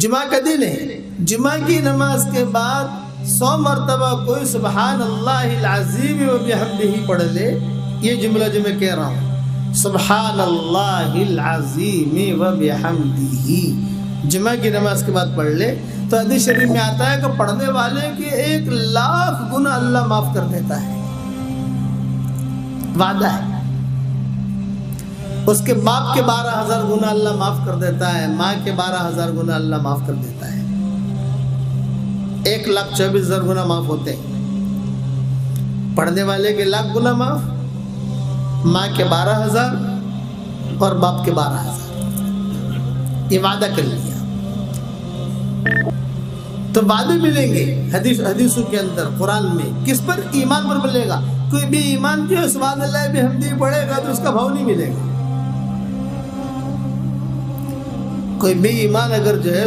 جمعہ کا دن ہے، جمعہ کی نماز کے بعد 100 مرتبہ کوئی سبحان اللہ العظیم و بحمدہ پڑھ لے. یہ جملہ جو میں کہہ رہا ہوں، سبحان اللہ العظیم و بحمدہ، جمعہ کی نماز کے بعد پڑھ لے تو حدیث شریف میں آتا ہے کہ پڑھنے والے کے 1,00,000 گناہ اللہ معاف کر دیتا ہے. وعدہ ہے. اس کے باپ کے 12,000 گناہ اللہ معاف کر دیتا ہے، ماں کے 12,000 گناہ اللہ معاف کر دیتا ہے. 1,24,000 گناہ معاف ہوتے ہیں. پڑھنے والے کے 1,00,000 گناہ معاف، ماں کے 12,000 اور باپ کے 12,000. یہ وعدہ کر لیا. تو وعدے ملیں گے حدیثوں کے اندر، قرآن میں. کس پر؟ ایمان پر ملے گا. کوئی بھی ایمان جو ہے سبحان اللہ بحمدہ پڑھے گا تو اس کا بھاؤ نہیں ملے گا. کوئی بھی ایمان اگر جو ہے